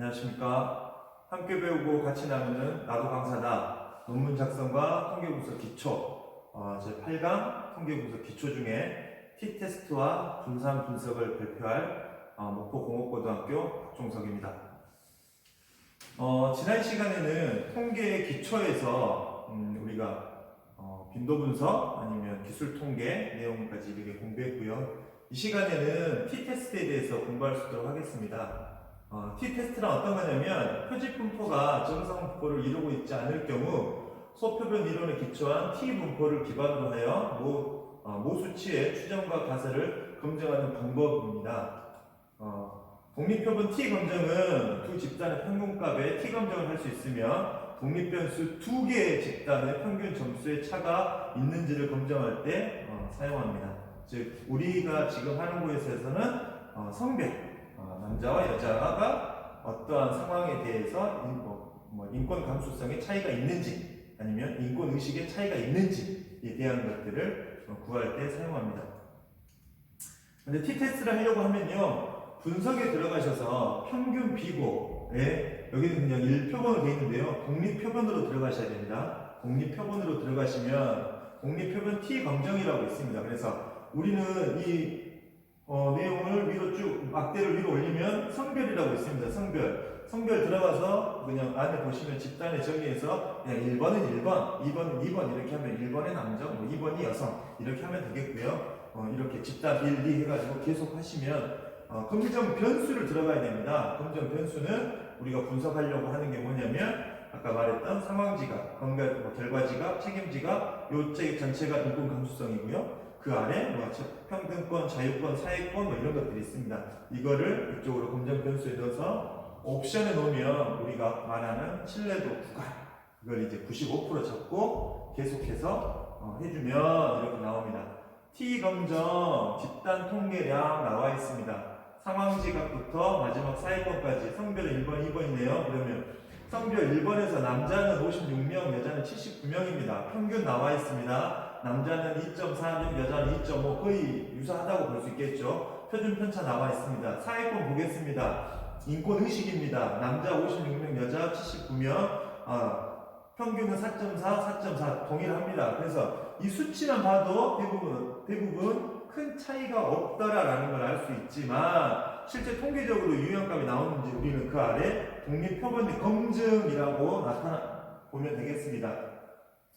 안녕하십니까. 함께 배우고 같이 나누는 나도 강사다. 논문 작성과 통계분석 기초 제8강 통계분석 기초 중에 T테스트와 분산 분석을 발표할 목포공업고등학교 박종석입니다. 지난 시간에는 통계의 기초에서 우리가 빈도 분석 아니면 기술 통계 내용까지 이렇게 공부했고요. 이 시간에는 T테스트에 대해서 공부할 수 있도록 하겠습니다. T테스트란 어떤 거냐면 표집 분포가 정상 분포를 이루고 있지 않을 경우 소표본 이론에 기초한 T 분포를 기반으로 하여 모 수치의 추정과 가설을 검증하는 방법입니다. 독립표본 T 검정은 두 집단의 평균값에 T 검정을 할 수 있으며 독립변수 두 개의 집단의 평균 점수의 차가 있는지를 검증할 때 사용합니다. 즉 우리가 지금 하는 곳에서는 성별 남자와 여자가 어떠한 상황에 대해서 인권 감수성의 차이가 있는지 아니면 인권 의식의 차이가 있는지에 대한 것들을 구할 때 사용합니다. 근데 T테스트를 하려고 하면요, 분석에 들어가셔서 평균 비고에 여기는 그냥 1표본으로 되어 있는데요, 독립표본으로 들어가셔야 됩니다. 독립표본으로 들어가시면 독립표본 T 검정이라고 있습니다. 그래서 우리는 이 내용을 위로 쭉 막대를 위로 올리면 성별이라고 있습니다. 성별 들어가서 그냥 안에 보시면 집단의 정의에서 그냥 1번은 1번, 2번은 2번 이렇게 하면 1번의 남자, 2번이 여성 이렇게 하면 되겠고요. 이렇게 집단 1, 2 해가지고 계속 하시면 검정 변수를 들어가야 됩니다. 검정 변수는 우리가 분석하려고 하는 게 뭐냐면 아까 말했던 상황지각, 결과지각, 책임지각 요 책 전체가 인권 감수성이고요. 그 아래 평등권, 자유권, 사회권 이런 것들이 있습니다. 이거를 이쪽으로 검정 변수에 넣어서 옵션에 놓으면 우리가 말하는 신뢰도 구간 그걸 이제 95% 잡고 계속해서 해주면 이렇게 나옵니다. T 검정 집단 통계량 나와 있습니다. 상황지각부터 마지막 사회권까지 성별은 1번, 2번이네요. 그러면 성별 1번에서 남자는 56명, 여자는 79명입니다. 평균 나와 있습니다. 남자는 2.4명, 여자는 2.5, 거의 유사하다고 볼 수 있겠죠. 표준 편차 나와 있습니다. 사회권 보겠습니다. 인권 의식입니다. 남자 56명, 여자 79명, 평균은 4.4, 4.4 동일합니다. 그래서 이 수치만 봐도 대부분 큰 차이가 없더라라는 걸 알 수 있지만 실제 통계적으로 유형값이 나오는지 우리는 그 아래 독립표본 검증이라고 보면 되겠습니다.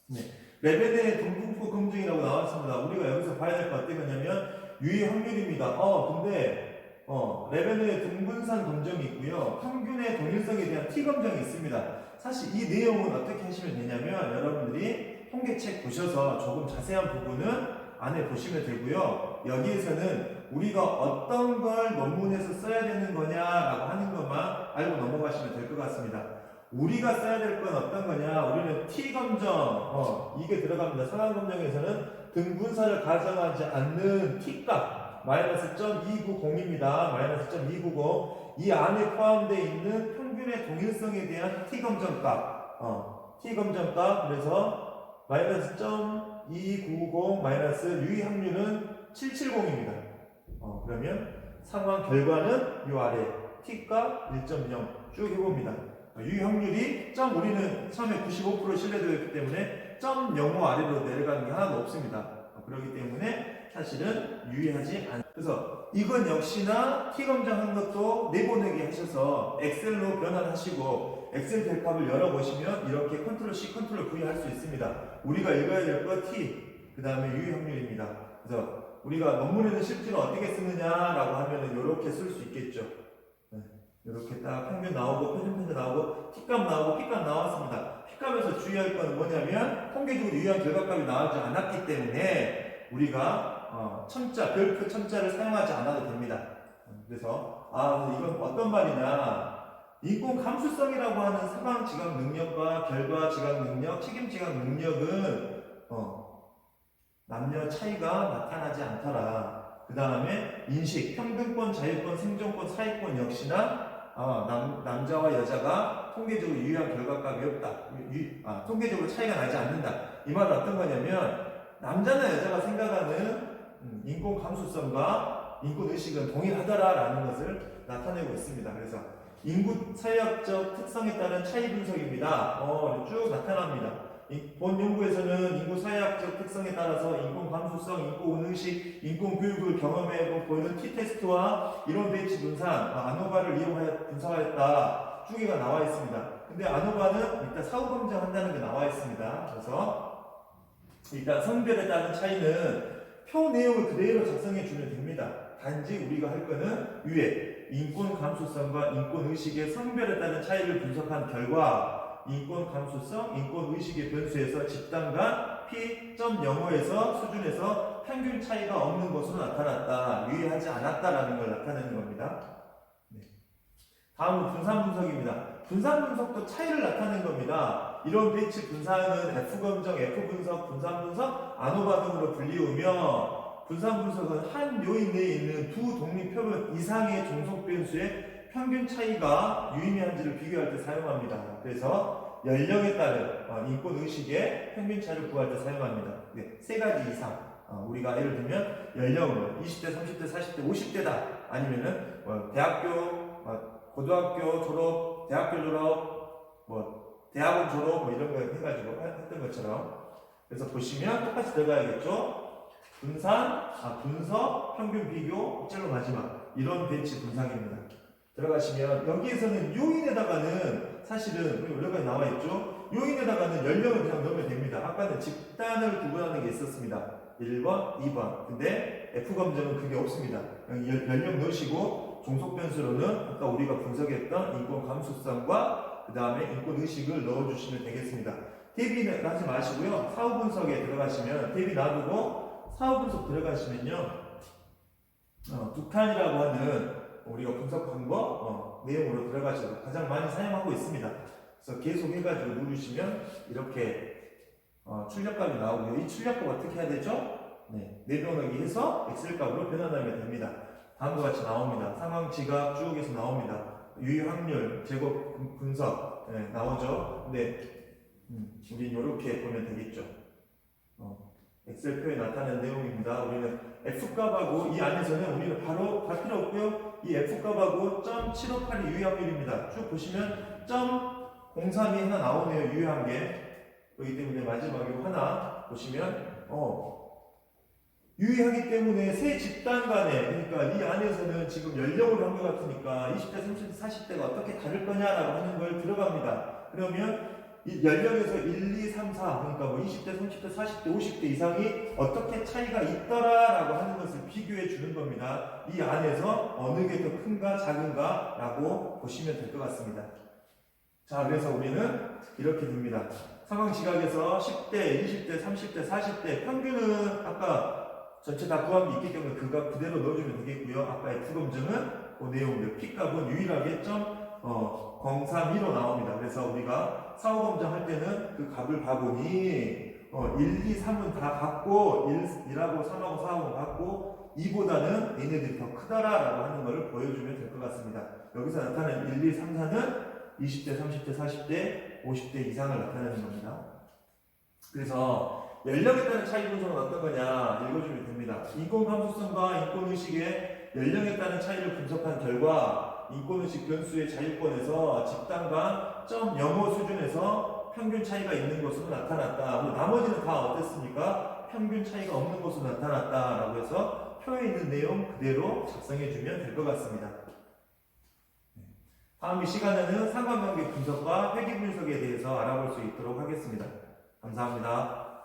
네. 레벨의 동분포 검증이라고 나왔습니다. 우리가 여기서 봐야 될 것 어떤 거냐면 유의 확률입니다. 근데 레벨의 동분산 검증이 있고요. 평균의 동일성에 대한 T 검증이 있습니다. 사실 이 내용은 어떻게 하시면 되냐면 여러분들이 통계책 보셔서 조금 자세한 부분은 안에 보시면 되고요. 여기에서는 우리가 어떤 걸 논문에서 써야 되는 거냐라고 하는 것만 알고 넘어가시면 될 것 같습니다. 우리가 써야 될 건 어떤 거냐? 우리는 T 검정, 이게 들어갑니다. 상황 검정에서는 등분사를 가정하지 않는 T 값, 마이너스 0.290입니다. 마이너스 0.290. 이 안에 포함되어 있는 평균의 동일성에 대한 T 검정 값, T 검정 값, 그래서 마이너스 0.290 마이너스 유의 확률은 770입니다. 그러면 상황 결과는 이 아래 T 값 1.0 쭉 해봅니다. 유의 확률이 우리는 처음에 95% 신뢰도였기 때문에 0.05 아래로 내려가는 게 하나도 없습니다. 그렇기 때문에 사실은 유의하지 않습니다. 그래서 이건 역시나 T 검정한 것도 내보내게 하셔서 엑셀로 변환하시고 엑셀 델값을 열어보시면 이렇게 컨트롤 C, 컨트롤 V 할 수 있습니다. 우리가 읽어야 될 거 T, 그 다음에 유의 확률입니다. 그래서 우리가 논문에는 실제로 어떻게 쓰느냐라고 하면은 이렇게 쓸 수 있겠죠. 이렇게 딱 평균 나오고 표준 편차 나오고 T값 나오고 P값 나왔습니다. P값에서 주의할 건 뭐냐면 통계적으로 유효한 결과값이 나오지 않았기 때문에 우리가 별표 첨자를 사용하지 않아도 됩니다. 그래서 이건 어떤 말이냐, 인권 감수성이라고 하는 상황 지각 능력과 결과 지각 능력, 책임 지각 능력은 남녀 차이가 나타나지 않더라. 그 다음에 인식, 평등권, 자유권, 생존권, 사회권 역시나 남자와 여자가 통계적으로 유효한 결과값이 없다. 통계적으로 차이가 나지 않는다. 이 말은 어떤 거냐면 남자나 여자가 생각하는 인권 감수성과 인권 의식은 동일하더라라는 것을 나타내고 있습니다. 그래서 인구 사회학적 특성에 따른 차이 분석입니다. 쭉 나타납니다. 본 연구에서는 인구 사회학적 특성에 따라서 인권 감수성, 인권 의식, 인권 교육을 경험해 보이는 T-테스트와 이론 배치 분산, 아노바를 이용하여 분석하였다. 쭉 나와 있습니다. 근데 아노바는 일단 사후 검증한다는 게 나와 있습니다. 그래서 일단 성별에 따른 차이는 표 내용을 그대로 작성해 주면 됩니다. 단지 우리가 할 거는 위에 인권 감수성과 인권 의식의 성별에 따른 차이를 분석한 결과 인권 감수성, 인권 의식의 변수에서 집단 간 P.05에서 수준에서 평균 차이가 없는 것으로 나타났다. 유의하지 않았다라는 걸 나타내는 겁니다. 네. 다음은 분산 분석입니다. 분산 분석도 차이를 나타낸 겁니다. 이론 배치 분산은 F 검정, F 분석, 분산 분석, 아노바 등으로 불리우며 분산 분석은 한 요인 내에 있는 두 독립 표본 이상의 종속 변수의 평균 차이가 유의미한지를 비교할 때 사용합니다. 그래서 연령에 따른 인권 의식의 평균 차이를 구할 때 사용합니다. 네, 세 가지 이상. 우리가 예를 들면 연령으로 20대, 30대, 40대, 50대다. 아니면은 대학교, 고등학교 졸업, 대학교 졸업, 대학원 졸업 이런 거 해가지고 했던 것처럼. 그래서 보시면 똑같이 들어가야겠죠. 분산, 분석, 평균 비교, 짤로 마지막 이런 배치 분상입니다. 들어가시면 여기에서는 요인에다가는 사실은 여러 가지 나와 있죠. 요인에다가는 연령을 그냥 넣으면 됩니다. 아까는 집단을 구분하는 게 있었습니다. 1번, 2번. 근데 F 검정은 그게 없습니다. 연령 넣으시고 종속 변수로는 아까 우리가 분석했던 인권 감수성과 그 다음에 인권 의식을 넣어주시면 되겠습니다. 대비는 하지 마시고요. 사후 분석에 들어가시면 대비 놔두고 사후 분석 들어가시면요, 북한이라고 하는 우리가 분석한 거 내용으로 들어가셔서 가장 많이 사용하고 있습니다. 그래서 계속 해가지고 누르시면 이렇게 출력값이 나오고요. 이 출력값 어떻게 해야 되죠? 네, 내변하기 해서 엑셀 값으로 변환하면 됩니다. 다음과 같이 나옵니다. 상황 지각 쭉 해서 나옵니다. 유의 확률, 제곱 분석 나오죠. 근데 우리 이렇게 보면 되겠죠. 엑셀표에 나타낸 내용입니다. 우리는 F값하고 이 안에서는 우리는 바로 갈 필요 없고요. 이 F값하고 0.758이 유의확률입니다. 쭉 보시면 0.03이 하나 나오네요. 유의한 게. 그렇기 때문에 마지막에 하나 보시면 유의하기 때문에 세 집단 간에, 그러니까 이 안에서는 지금 연령으로 한 것 같으니까 20대, 30대, 40대가 어떻게 다를 거냐라고 하는 걸 들어갑니다. 그러면 이 연령에서 1, 2, 3, 4, 그러니까 뭐 20대, 30대, 40대, 50대 이상이 어떻게 차이가 있더라라고 하는 것을 비교해 주는 겁니다. 이 안에서 어느 게 더 큰가 작은가 라고 보시면 될 것 같습니다. 자, 그래서 우리는 이렇게 됩니다. 상황 지각에서 10대, 20대, 30대, 40대 평균은 아까 전체 다 구한 게 있기 때문에 그거 그대로 넣어주면 되겠고요. 아까 F 검증은 그 내용들 P값은 유일하게 0.032로 나옵니다. 그래서 우리가 사후 검증할 때는 그 값을 봐보니 1, 2, 3은 다 같고 1하고 3하고 4하고 같고 2보다는 얘네들이 더 크다라고 하는 것을 보여주면 될 것 같습니다. 여기서 나타낸 1, 2, 3, 4는 20대, 30대, 40대, 50대 이상을 나타내는 겁니다. 그래서 연령에 따른 차이 분석은 어떤 거냐 읽어주면 됩니다. 인권 감수성과 인권 의식의 연령에 따른 차이를 분석한 결과 인권의식 변수의 자유권에서 집단 간 0.05 수준에서 평균 차이가 있는 것으로 나타났다. 나머지는 다 어땠습니까? 평균 차이가 없는 것으로 나타났다라고 해서 표에 있는 내용 그대로 작성해주면 될 것 같습니다. 다음 이 시간에는 상관관계 분석과 회귀 분석에 대해서 알아볼 수 있도록 하겠습니다. 감사합니다.